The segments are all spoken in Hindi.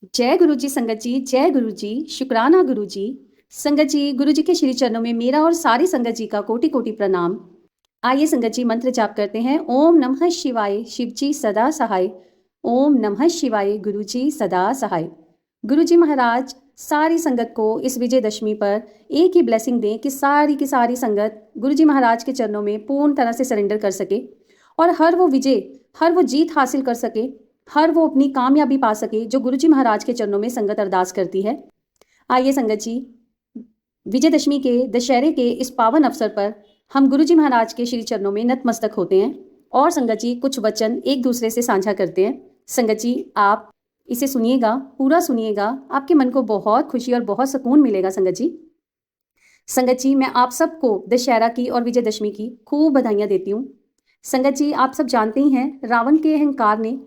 जय गुरु जी संगत जी, जय गुरु जी, शुक्राना गुरु जी। संगत जी, गुरु जी के श्री चरणों में मेरा और सारी संगत जी का कोटि कोटि प्रणाम। आइए संगत जी मंत्र जाप करते हैं। ओम नमः शिवाय, शिव जी सदा सहाय। ओम नमः शिवाय, गुरु जी सदा सहाय। गुरु जी महाराज सारी संगत को इस विजयदशमी पर एक ही ब्लेसिंग दें कि सारी की सारी संगत गुरु जी महाराज के चरणों में पूर्ण तरह से सरेंडर कर सके और हर वो विजय, हर वो जीत हासिल कर सके, हर वो अपनी कामयाबी पा सके जो गुरु जी महाराज के चरणों में संगत अरदास करती है। आइए संगत जी, विजयदशमी के दशहरे के इस पावन अवसर पर हम गुरु जी महाराज के श्री चरणों में नतमस्तक होते हैं और संगत जी कुछ वचन एक दूसरे से साझा करते हैं। संगत जी आप इसे सुनिएगा, पूरा सुनिएगा, आपके मन को बहुत खुशी और बहुत सुकून मिलेगा। संगत जी, संगत जी मैं आप सबको दशहरा की और विजयदशमी की खूब बधाइयाँ देती हूँ। संगत जी आप सब जानते ही हैं, रावण के अहंकार ने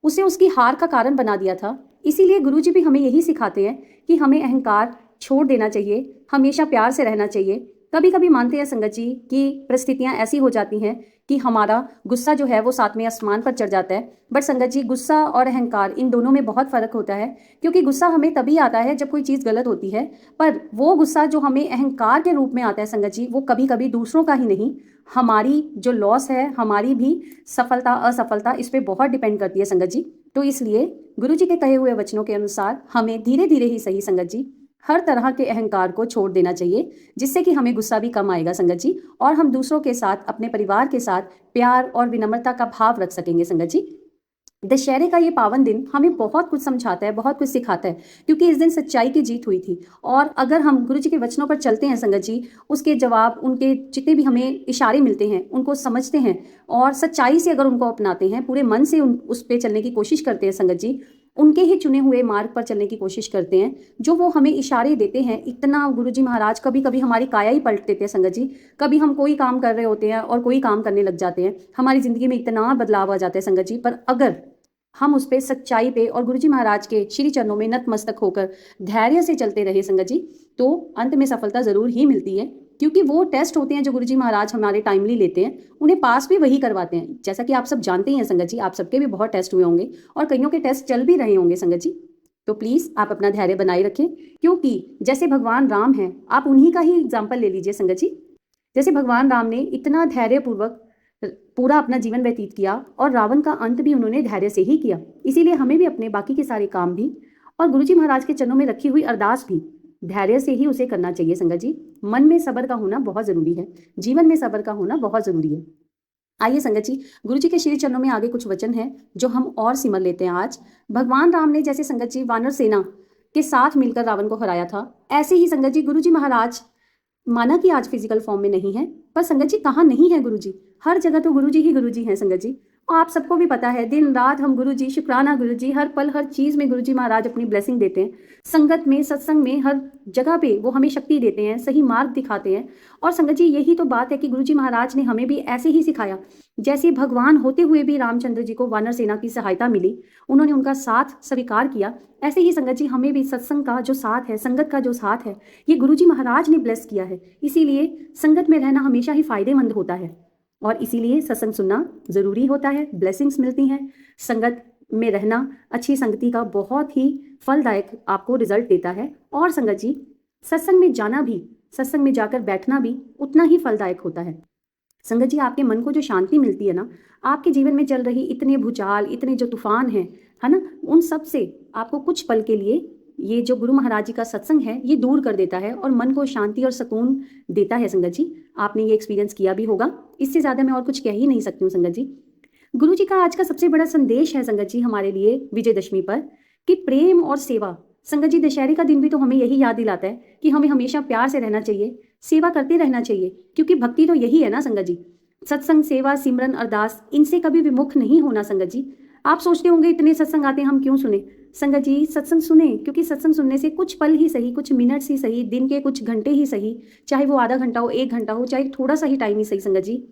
उसे उसकी हार का कारण बना दिया था। इसीलिए गुरु जी भी हमें यही सिखाते हैं कि हमें अहंकार छोड़ देना चाहिए, हमेशा प्यार से रहना चाहिए। कभी कभी मानते हैं संगत जी कि परिस्थितियां ऐसी हो जाती हैं कि हमारा गुस्सा जो है वो साथ में आसमान पर चढ़ जाता है। बट संगत जी, गुस्सा और अहंकार इन दोनों में बहुत फर्क होता है, क्योंकि गुस्सा हमें तभी आता है जब कोई चीज़ गलत होती है, पर वो गुस्सा जो हमें अहंकार के रूप में आता है संगत जी, वो कभी कभी दूसरों का ही नहीं, हमारी जो लॉस है, हमारी भी सफलता असफलता इस पे बहुत डिपेंड करती है संगत जी। तो इसलिए गुरु जी के कहे हुए वचनों के अनुसार हमें धीरे धीरे ही सही संगत जी हर तरह के अहंकार को छोड़ देना चाहिए, जिससे कि हमें गुस्सा भी कम आएगा संगत जी, और हम दूसरों के साथ, अपने परिवार के साथ प्यार और विनम्रता का भाव रख सकेंगे संगत जी। दशहरे का ये पावन दिन हमें बहुत कुछ समझाता है, बहुत कुछ सिखाता है, क्योंकि इस दिन सच्चाई की जीत हुई थी। और अगर हम गुरु जी के वचनों पर चलते हैं संगत जी, उसके जवाब, उनके जितने भी हमें इशारे मिलते हैं उनको समझते हैं और सच्चाई से अगर उनको अपनाते हैं, पूरे मन से उस पर चलने की कोशिश करते हैं संगत जी, उनके ही चुने हुए मार्ग पर चलने की कोशिश करते हैं, जो वो हमें इशारे देते हैं, इतना गुरु जी महाराज कभी कभी हमारी काया ही पलट देते हैं संगत जी। कभी हम कोई काम कर रहे होते हैं और कोई काम करने लग जाते हैं, हमारी जिंदगी में इतना बदलाव आ जाता है संगत जी, पर अगर हम उस पर सच्चाई पे और गुरुजी महाराज के श्री चरणों में नतमस्तक होकर धैर्य से चलते रहे संगत जी, तो अंत में सफलता जरूर ही मिलती है। क्योंकि वो टेस्ट होते हैं जो गुरुजी महाराज हमारे टाइमली लेते हैं, उन्हें पास भी वही करवाते हैं। जैसा कि आप सब जानते ही हैं संगत जी, आप सबके भी बहुत टेस्ट हुए होंगे और कईयों के टेस्ट चल भी रहे होंगे संगत जी। तो प्लीज आप अपना धैर्य बनाए रखें, क्योंकि जैसे भगवान राम हैं, आप उन्हीं का ही एग्जाम्पल ले लीजिए संगत जी। जैसे भगवान राम ने इतना धैर्यपूर्वक पूरा अपना जीवन व्यतीत किया और रावण का अंत भी उन्होंने धैर्य से ही किया, इसीलिए हमें भी अपने बाकी के सारे काम भी और गुरुजी महाराज के चरणों में रखी हुई अरदास भी धैर्य से ही उसे करना चाहिए संगत जी। मन में सब्र का होना बहुत जरूरी है, जीवन में सब्र का होना बहुत जरूरी है। आइए संगत जी, गुरु जी के श्री चरणों में आगे कुछ वचन हैं जो हम और सिमर लेते हैं आज। भगवान राम ने जैसे संगत जी वानर सेना के साथ मिलकर रावण को हराया था, ऐसे ही संगत जी गुरु जी महाराज माना कि आज फिजिकल फॉर्म में नहीं है, पर संगत जी कहाँ नहीं है गुरु जी, हर जगह तो गुरु जी ही गुरु जी हैं संगत जी। और आप सबको भी पता है, दिन रात हम गुरु जी, शुक्राना गुरु जी, हर पल हर चीज में गुरु जी महाराज अपनी ब्लेसिंग देते हैं। संगत में, सत्संग में, हर जगह पे वो हमें शक्ति देते हैं, सही मार्ग दिखाते हैं। और संगत जी यही तो बात है कि गुरु जी महाराज ने हमें भी ऐसे ही सिखाया, जैसे भगवान होते हुए भी रामचंद्र जी को वानर सेना की सहायता मिली, उन्होंने उनका साथ स्वीकार किया, ऐसे ही संगत जी हमें भी सत्संग का जो साथ है, संगत का जो साथ है, ये गुरुजी महाराज ने ब्लेस किया है। इसीलिए संगत में रहना हमेशा ही फायदेमंद होता है और इसीलिए सत्संग सुनना जरूरी होता है, ब्लेसिंग्स मिलती हैं। संगत में रहना अच्छी संगति का बहुत ही फलदायक आपको रिजल्ट देता है। और संगत जी सत्संग में जाना भी, सत्संग में जाकर बैठना भी उतना ही फलदायक होता है। संगत जी आपके मन को जो शांति मिलती है ना, आपके जीवन में चल रही इतने भूचाल, इतने जो तूफान हैं, है ना, उन सब से आपको कुछ पल के लिए ये जो गुरु महाराज जी का सत्संग है ये दूर कर देता है और मन को शांति और सुकून देता है संगत जी। आपने ये एक्सपीरियंस किया भी होगा, इससे ज़्यादा मैं और कुछ कह ही नहीं सकती हूँ संगत जी। गुरु जी का आज का सबसे बड़ा संदेश है संगत जी हमारे लिए विजयदशमी पर, कि प्रेम और सेवा। संगत जी दशहरे का दिन भी तो हमें यही याद दिलाता है कि हमें हमेशा प्यार से रहना चाहिए, सेवा करते रहना चाहिए, क्योंकि भक्ति तो यही है ना संगत जी। सत्संग, सेवा, सिमरन, अरदास, इनसे कभी विमुख नहीं होना संगत जी। आप सोचते होंगे इतने सत्संग आते हैं हम क्यों सुने? संगत जी सत्संग सुने, क्योंकि सत्संग सुनने से कुछ पल ही सही, कुछ मिनट ही सही, दिन के कुछ घंटे ही सही, चाहे वो आधा घंटा हो, 1 घंटा हो, चाहे थोड़ा सा ही टाइम ही सही संगत जी,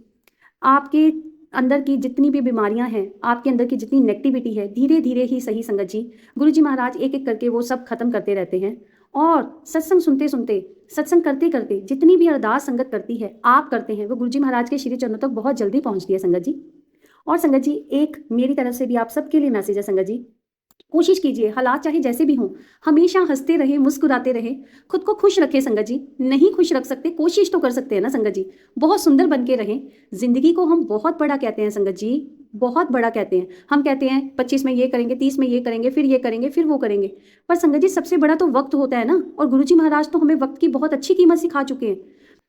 आपके अंदर की जितनी भी बीमारियां हैं, आपके अंदर की जितनी नेगेटिविटी है, धीरे धीरे ही सही संगत जी गुरु जी महाराज एक एक करके वो सब खत्म करते रहते हैं। और सत्संग सुनते सुनते, सत्संग करते करते जितनी भी अरदास संगत करती है, आप करते हैं, वो गुरु जी महाराज के श्री चरणों तक बहुत जल्दी पहुंचती है संगत जी। और संगत जी एक मेरी तरफ से भी आप सबके लिए मैसेज है संगत जी, कोशिश कीजिए, हालात चाहे जैसे भी हों, हमेशा हंसते रहे, मुस्कुराते रहे, खुद को खुश रखें संगत जी। नहीं खुश रख सकते, कोशिश तो कर सकते हैं ना संगत जी। बहुत सुंदर बन के रहें। जिंदगी को हम बहुत बड़ा कहते हैं संगत जी, बहुत बड़ा कहते हैं। हम कहते हैं 25 में ये करेंगे, 30 में ये करेंगे, फिर ये करेंगे, फिर वो करेंगे। पर संगत जी सबसे बड़ा तो वक्त होता है ना, और गुरुजी महाराज तो हमें वक्त की बहुत अच्छी कीमत सिखा चुके हैं।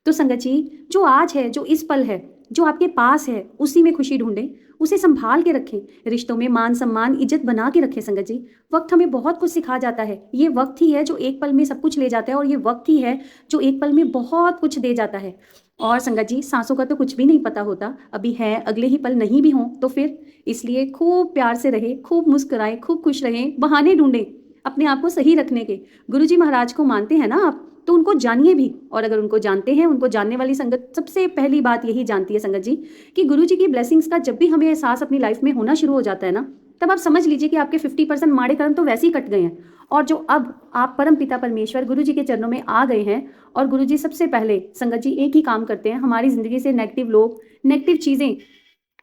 तो संगत जी, जो आज है, जो इस पल है, जो आपके पास है, उसी में खुशी ढूंढें, उसे संभाल के रखें। रिश्तों में मान सम्मान इज्जत बना के रखें संगत जी। वक्त हमें बहुत कुछ सिखा जाता है। ये वक्त ही है जो एक पल में सब कुछ ले जाता है, और ये वक्त ही है जो एक पल में बहुत कुछ दे जाता है। और संगत जी, सांसों का तो कुछ भी नहीं पता होता, अभी है, अगले ही पल नहीं भी हों तो फिर। इसलिए खूब प्यार से रहे, खूब मुस्कुराएं, खूब खुश रहें, बहाने ढूंढें अपने आप को सही रखने के। गुरुजी महाराज को मानते हैं ना आप, तो उनको जानिए भी। और अगर उनको जानते हैं, उनको जानने वाली संगत सबसे पहली बात यही जानती है संगत जी, कि गुरु जी की ब्लेसिंग्स का जब भी हमें एहसास अपनी लाइफ में होना शुरू हो जाता है ना, तब आप समझ लीजिए कि आपके 50% माड़े कर्म तो वैसे ही कट गए हैं। और जो अब आप परम पिता परमेश्वर गुरु जी के चरणों में आ गए हैं, और गुरु जी सबसे पहले संगत जी एक ही काम करते हैं, हमारी जिंदगी से नेगेटिव लोग, नेगेटिव चीजें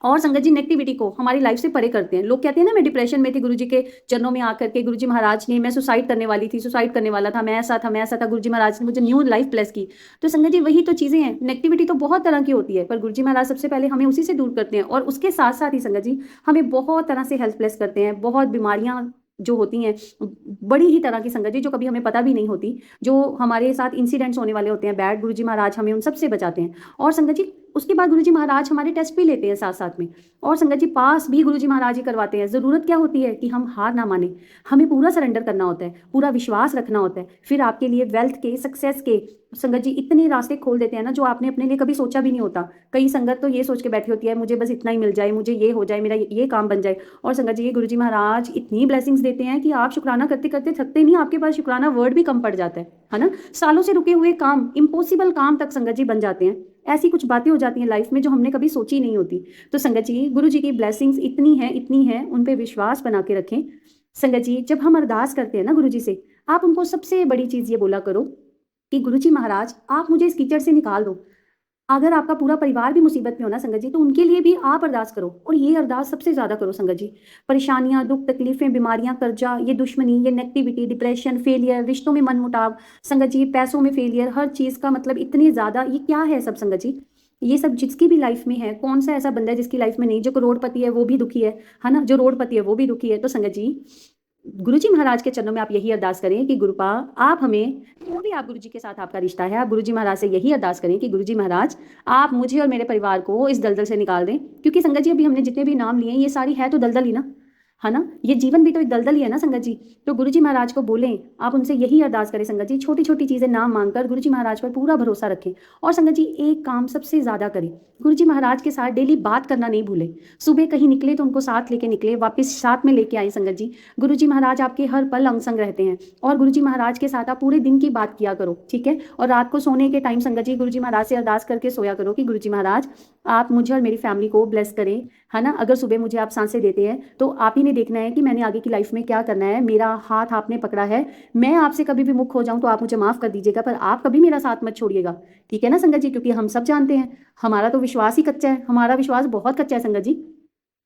और संगत जी नेगेटिविटी को हमारी लाइफ से परे करते हैं। लोग कहते हैं ना, मैं डिप्रेशन में थी, गुरुजी के चरणों में आकर के गुरुजी महाराज ने, मैं सुसाइड करने वाली थी, सुसाइड करने वाला था, मैं ऐसा था, मैं ऐसा था, गुरुजी महाराज ने मुझे न्यू लाइफ ब्लेस की। तो संगत जी वही तो चीजें हैं। नेगेटिविटी तो बहुत तरह की होती है, पर गुरुजी महाराज सबसे पहले हमें उसी से दूर करते हैं, और उसके साथ साथ ही संगत जी हमें बहुत तरह से हेल्थ ब्लेस करते हैं। बहुत बीमारियां जो होती हैं, बड़ी ही तरह की संगत जी, जो कभी हमें पता भी नहीं होती, जो हमारे साथ इंसिडेंट्स होने वाले होते हैं बैड, गुरुजी महाराज हमें उन सब से बचाते हैं। और संगत जी उसके बाद गुरुजी महाराज हमारे टेस्ट भी लेते हैं साथ साथ में, और संगत जी पास भी गुरुजी महाराज ही करवाते हैं। जरूरत क्या होती है कि हम हार ना माने, हमें पूरा सरेंडर करना होता है, पूरा विश्वास रखना होता है। फिर आपके लिए वेल्थ के, सक्सेस के संगत जी इतने रास्ते खोल देते हैं ना, जो आपने अपने लिए कभी सोचा भी नहीं होता। कई संगत तो ये सोच के बैठी होती है, मुझे बस इतना ही मिल जाए, मुझे ये हो जाए, मेरा ये काम बन जाए। और संगत जी ये गुरुजी महाराज इतनी ब्लेसिंग्स देते हैं कि आप शुक्राना करते करते थकते नहीं, आपके पास शुक्राना वर्ड भी कम पड़ जाता है ना। सालों से रुके हुए काम, इम्पॉसिबल काम तक संगत जी बन जाते हैं। ऐसी कुछ बातें हो जाती हैं लाइफ में जो हमने कभी सोची नहीं होती। तो संगत जी गुरु जी की ब्लेसिंग्स इतनी है, उन पे विश्वास बना के रखें। संगत जी जब हम अरदास करते हैं ना गुरु जी से, आप उनको सबसे बड़ी चीज ये बोला करो कि गुरु जी महाराज आप मुझे इस कीचड़ से निकाल दो। अगर आपका पूरा परिवार भी मुसीबत में हो ना संगत जी, तो उनके लिए भी आप अरदास करो, और ये अरदास सबसे ज्यादा करो संगत जी। परेशानियां, दुख, तकलीफें, बीमारियां, कर्जा, ये दुश्मनी, ये नेगेटिविटी, डिप्रेशन, फेलियर, रिश्तों में मनमुटाव, संगत जी पैसों में फेलियर, हर चीज का मतलब इतनी ज्यादा, ये क्या है सब संगत जी। ये सब जिसकी भी लाइफ में है, कौन सा ऐसा बंदा है जिसकी लाइफ में नहीं। जो करोड़पति है वो भी दुखी है ना, जो रोडपति है वो भी दुखी है। तो संगत जी गुरुजी महाराज के चरणों में आप यही अरदास करें कि गुरुपा आप हमें, जो भी आप गुरुजी के साथ आपका रिश्ता है, आप गुरुजी महाराज से यही अरदास करें कि गुरुजी महाराज आप मुझे और मेरे परिवार को इस दलदल से निकाल दें। क्योंकि संगत जी अभी हमने जितने भी नाम लिए हैं, ये सारी है तो दलदल ही ना, है ना। ये जीवन भी तो एक दलदल ही है ना संगत जी। तो गुरुजी महाराज को बोलें, आप उनसे यही अरदास करें संगत जी, छोटी छोटी चीजें नाम मांगकर गुरुजी महाराज पर पूरा भरोसा रखें। और संगत जी एक काम सबसे ज्यादा करें, गुरुजी महाराज के साथ डेली बात करना नहीं भूलें। सुबह कहीं निकले तो उनको साथ लेके निकले, वापस साथ में लेके आए संगत जी। गुरुजी महाराज आपके हर पल अंग संग रहते हैं, और गुरुजी महाराज के साथ आप पूरे दिन की बात किया करो, ठीक है। और रात को सोने के टाइम संगत जी गुरुजी महाराज से अरदास करके सोया करो कि गुरुजी महाराज आप मुझे और मेरी फैमिली को ब्लेस करें, है ना। अगर सुबह मुझे आप सांसें देते हैं तो आप ही ने देखना है कि मैंने आगे की लाइफ में क्या करना है। मेरा हाथ आपने पकड़ा है, मैं आपसे कभी भी मुख हो जाऊं तो आप मुझे माफ कर दीजिएगा, पर आप कभी मेरा साथ मत छोड़िएगा, ठीक है ना संगत जी। क्योंकि हम सब जानते हैं हमारा तो विश्वास ही कच्चा है, हमारा विश्वास बहुत कच्चा है संगत जी।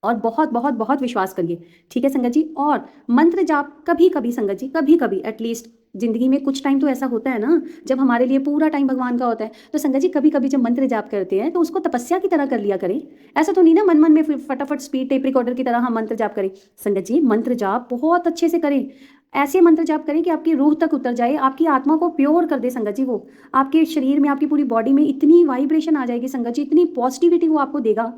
और बहुत बहुत बहुत विश्वास करिए, ठीक है संगत जी। और मंत्र जाप कभी कभी संगत जी, कभी कभी एटलीस्ट जिंदगी में कुछ टाइम तो ऐसा होता है ना, जब हमारे लिए पूरा टाइम भगवान का होता है। तो संगत जी कभी कभी जब मंत्र जाप करते हैं तो उसको तपस्या की तरह कर लिया करें। ऐसा तो नहीं ना मन मन में फटाफट स्पीड टेप रिकॉर्डर की तरह हम मंत्र जाप करें। संगत जी मंत्र जाप बहुत अच्छे से करें, ऐसे मंत्र जाप करें कि आपकी रूह तक उतर जाए, आपकी आत्मा को प्योर कर दे संगत जी। वो आपके शरीर में, आपकी पूरी बॉडी में इतनी वाइब्रेशन आ जाएगी संगत जी, इतनी पॉजिटिविटी वो आपको देगा।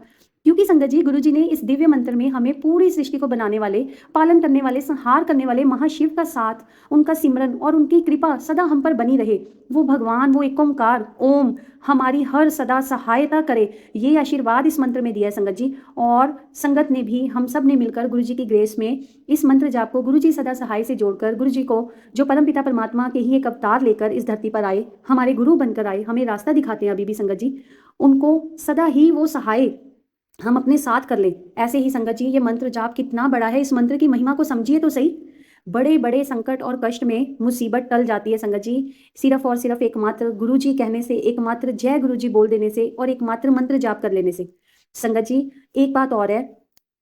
क्योंकि संगत जी गुरु जी ने इस दिव्य मंत्र में हमें पूरी सृष्टि को बनाने वाले, पालन करने वाले, संहार करने वाले महाशिव का साथ, उनका सिमरन और उनकी कृपा सदा हम पर बनी रहे। वो भगवान, वो एक ओंकार ओम हमारी हर सदा सहायता करे, ये आशीर्वाद इस मंत्र में दिया है संगत जी। और संगत ने भी, हम सब ने मिलकर गुरु जी की ग्रेस में इस मंत्र जाप को गुरु जी सदा सहाय से जोड़कर, गुरु जी को जो परमपिता परमात्मा के ही एक अवतार लेकर इस धरती पर आए, हमारे गुरु बनकर आए, हमें रास्ता दिखाते हैं अभी भी संगत जी, उनको सदा ही वो सहाय हम अपने साथ कर ले। ऐसे ही संगत जी ये मंत्र जाप कितना बड़ा है, इस मंत्र की महिमा को समझिए तो सही। बड़े बड़े संकट और कष्ट में मुसीबत टल जाती है संगत जी, सिर्फ और सिर्फ एकमात्र गुरु जी कहने से, एकमात्र जय गुरु जी बोल देने से, और एकमात्र मंत्र जाप कर लेने से। संगत जी एक बात और है,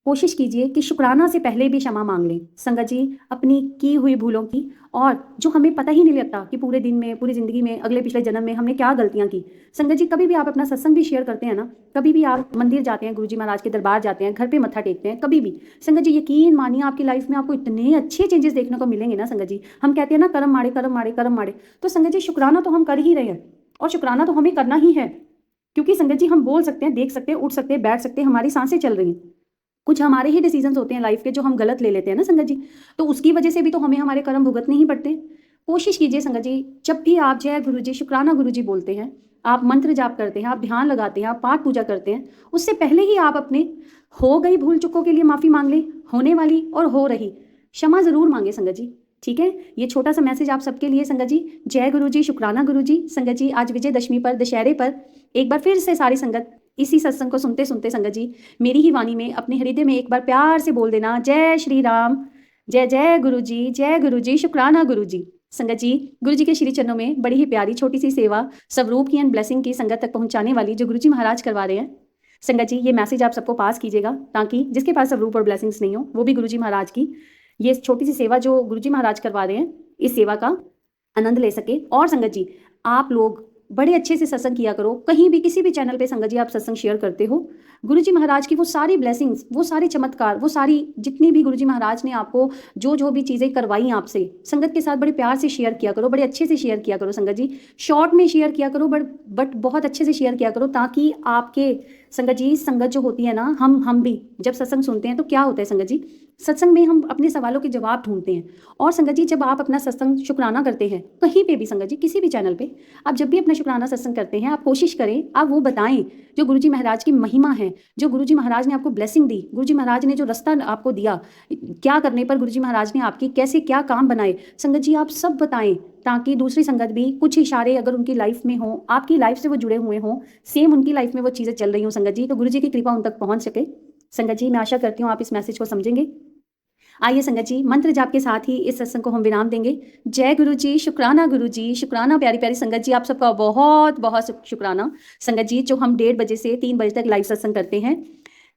कोशिश कीजिए कि शुक्राना से पहले भी क्षमा मांग लें संगत जी, अपनी की हुई भूलों की, और जो हमें पता ही नहीं लगता कि पूरे दिन में, पूरी ज़िंदगी में, अगले पिछले जन्म में हमने क्या गलतियां की। संगत जी, कभी भी आप अपना सत्संग भी शेयर करते हैं ना, कभी भी आप मंदिर जाते हैं, गुरुजी महाराज के दरबार जाते हैं, घर पे मत्था टेकते हैं, कभी भी संगत जी यकीन मानिए आपकी लाइफ में आपको इतने अच्छे चेंजेस देखने को मिलेंगे ना संगत जी। हम कहते हैं ना कर्म माड़े कर्म माड़े कर्म माड़े, तो संगत जी शुक्राना तो हम कर ही रहे हैं, और शुक्राना तो हमें करना ही है, क्योंकि संगत जी हम बोल सकते हैं, देख सकते हैं, उठ सकते हैं, बैठ सकते हैं, हमारी सांसें चल रही हैं। कुछ हमारे ही डिसीजंस होते हैं लाइफ के जो हम गलत ले लेते हैं ना संगत जी, तो उसकी वजह से भी तो हमें हमारे कर्म भुगतने ही पड़ते हैं। कोशिश कीजिए संगत जी, जब भी आप जय गुरु जी, शुक्राना गुरु जी बोलते हैं, आप मंत्र जाप करते हैं, आप ध्यान लगाते हैं, आप पाठ पूजा करते हैं, उससे पहले ही आप अपने हो गई भूल चुकों के लिए माफ़ी मांग लें, होने वाली और हो रही क्षमा ज़रूर मांगे संगत जी। ठीक है, ये छोटा सा मैसेज आप सबके लिए संगत जी। जय गुरु जी, शुक्राना गुरु जी। संगत जी, आज विजयदशमी पर, दशहरे पर एक बार फिर से सारी संगत इसी सत्संग को सुनते सुनते संगत जी मेरी ही वाणी में अपने हृदय में एक बार प्यार से बोल देना, जय श्री राम, जय जय गुरु जी, जय गुरु जी, शुक्राना गुरु जी। संगत जी, गुरु जी के श्री चरणों में बड़ी ही प्यारी छोटी सी सेवा स्वरूप की एंड ब्लेसिंग की संगत तक पहुंचाने वाली जो गुरु जी महाराज करवा रहे हैं। संगत जी, ये मैसेज आप सबको पास कीजिएगा, ताकि जिसके पास स्वरूप और ब्लेसिंग्स नहीं हो वो भी गुरु जी महाराज की ये छोटी सी सेवा जो गुरु जी महाराज करवा रहे हैं, इस सेवा का आनंद ले सके। और संगत जी, आप लोग बड़े अच्छे से सत्संग किया करो, कहीं भी किसी भी चैनल पे संगत जी आप सत्संग शेयर करते हो, गुरु जी महाराज की वो सारी ब्लेसिंग्स, वो सारे चमत्कार, वो सारी जितनी भी गुरु जी महाराज ने आपको जो भी चीज़ें करवाई आपसे, संगत के साथ बड़े प्यार से शेयर किया करो, बड़े अच्छे से शेयर किया करो संगत जी। शॉर्ट में शेयर किया करो, बट बहुत अच्छे से शेयर किया करो, ताकि आपके संगत जी, संगत जो होती है ना, हम भी जब सत्संग सुनते हैं तो क्या होता है संगत जी, सत्संग में हम अपने सवालों के जवाब ढूंढते हैं। और संगत जी, जब आप अपना सत्संग शुक्राना करते हैं कहीं पे भी संगत जी, किसी भी चैनल पे आप जब भी अपना शुक्राना सत्संग करते हैं, आप कोशिश करें आप वो बताएं जो गुरुजी महाराज की महिमा है, जो गुरुजी महाराज ने आपको ब्लेसिंग दी, गुरुजी महाराज ने जो रास्ता आपको दिया, क्या करने पर गुरुजी महाराज ने आपकी कैसे क्या काम बनाए, संगत जी आप सब बताएं, ताकि दूसरी संगत भी कुछ इशारे अगर उनकी लाइफ में हो, आपकी लाइफ से वो जुड़े हुए हों, सेम उनकी लाइफ में वो चीज़ें चल रही हों संगत जी, तो गुरुजी की कृपा उन तक पहुंच सके। संगत जी, मैं आशा करती हूँ आप इस मैसेज को समझेंगे। आइए संगत जी, मंत्र जाप के साथ ही इस सत्संग को हम विराम देंगे। जय गुरु जी, शुक्राना गुरु जी, शुक्राना प्यारी प्यारी संगत जी, आप सबका बहुत बहुत शुक्राना संगत जी, जो हम 1:30 बजे से 3 बजे तक लाइव सत्संग करते हैं।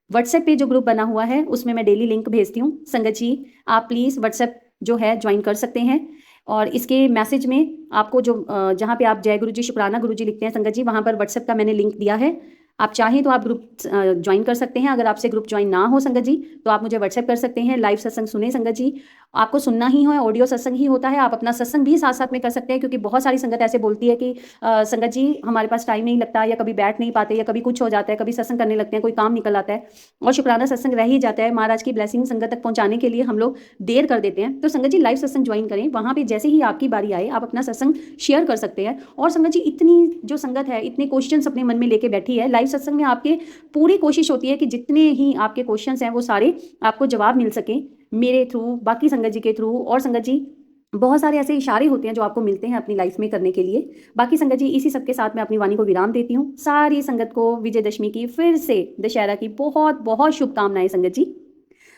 व्हाट्सएप पे जो ग्रुप बना हुआ है उसमें मैं डेली लिंक भेजती हूँ। संगत जी, आप प्लीज़ व्हाट्सएप जो है ज्वाइन कर सकते हैं, और इसके मैसेज में आपको जो जहाँ पे आप जय गुरु जी, शुक्राना गुरु जी लिखते हैं संगत जी, वहाँ पर व्हाट्सएप का मैंने लिंक दिया है। आप चाहें तो आप ग्रुप ज्वाइन कर सकते हैं। अगर आपसे ग्रुप ज्वाइन ना हो संगत जी, तो आप मुझे व्हाट्सएप कर सकते हैं। लाइव सत्संग सुने संगत जी, आपको सुनना ही हो, ऑडियो सत्संग ही होता है, आप अपना सत्संग भी साथ साथ में कर सकते हैं, क्योंकि बहुत सारी संगत ऐसे बोलती है कि संगत जी हमारे पास टाइम नहीं लगता, या कभी बैठ नहीं पाते, या कभी कुछ हो जाता है, कभी सत्संग करने लगते हैं, कोई काम निकल आता है और शुक्राना सत्संग रह ही जाता है। महाराज की ब्लेसिंग संगत तक पहुंचाने के लिए हम लोग देर कर देते हैं। तो संगत जी, लाइव सत्संग ज्वाइन करें, वहाँ पर जैसे ही आपकी बारी आए आप अपना सत्संग शेयर कर सकते हैं। और संगत जी, इतनी जो संगत है, इतने क्वेश्चन अपने मन में लेके बैठी है, लाइव सत्संग में आपके पूरी कोशिश होती है कि जितने ही आपके क्वेश्चंस हैं वो सारे आपको जवाब मिल सके मेरे थ्रू, बाकी संगत जी के थ्रू। और संगत जी, बहुत सारे ऐसे इशारे होते हैं जो आपको मिलते हैं अपनी लाइफ में करने के लिए। बाकी संगत जी, इसी सब के साथ मैं अपनी वाणी को विराम देती हूँ। सारी संगत को विजयदशमी की, फिर से दशहरा की बहुत बहुत शुभकामनाएं संगत जी।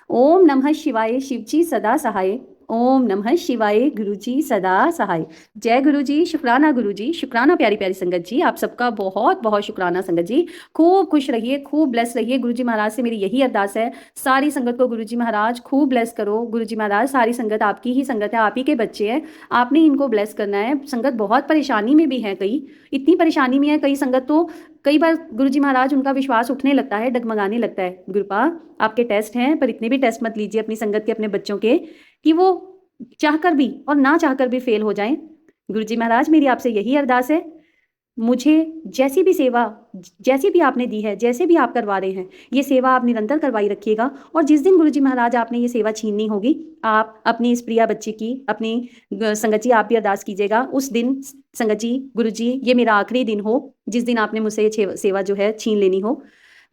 ओम नमः शिवाय, शिव जी सदा सहाय। ओम नमः शिवाय, गुरु जी सदा सहाय। जय गुरु जी, शुक्राना गुरु जी, शुक्राना प्यारी प्यारी संगत जी, आप सबका बहुत बहुत शुक्राना संगत जी। खूब खुश रहिए, खूब ब्लेस रहिए। गुरु जी महाराज से मेरी यही अरदास है, सारी संगत को गुरु जी महाराज खूब ब्लेस करो। गुरु जी महाराज, सारी संगत आपकी ही संगत है, आप ही के बच्चे हैं, आपने इनको ब्लेस करना है। संगत बहुत परेशानी में भी है, कई इतनी परेशानी में है, कई संगत तो कई बार गुरु जी महाराज उनका विश्वास उठने लगता है, डगमगाने लगता है। गुरुपा, आपके टेस्ट हैं, पर इतने भी टेस्ट मत लीजिए अपनी संगत के, अपने बच्चों के, कि वो चाहकर भी और ना चाहकर भी फेल हो जाएं। गुरु जी महाराज, मेरी आपसे यही अरदास है, मुझे जैसी भी सेवा, जैसी भी आपने दी है, जैसे भी आप करवा रहे हैं, ये सेवा आप निरंतर करवाई रखिएगा। और जिस दिन गुरु जी महाराज आपने ये सेवा छीननी होगी, आप अपनी इस प्रिया बच्ची की, अपनी संगत जी आप भी अरदास कीजिएगा, उस दिन संगत जी, गुरु जी, ये मेरा आखिरी दिन हो जिस दिन आपने मुझसे ये सेवा जो है छीन लेनी हो।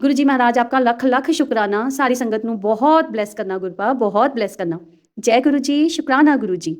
गुरु जी महाराज, आपका लख लख शुक्राना। सारी संगत नूं बहुत ब्लेस करना गुरुपा, बहुत ब्लेस करना। जय गुरु जी, शुक्राना गुरु जी।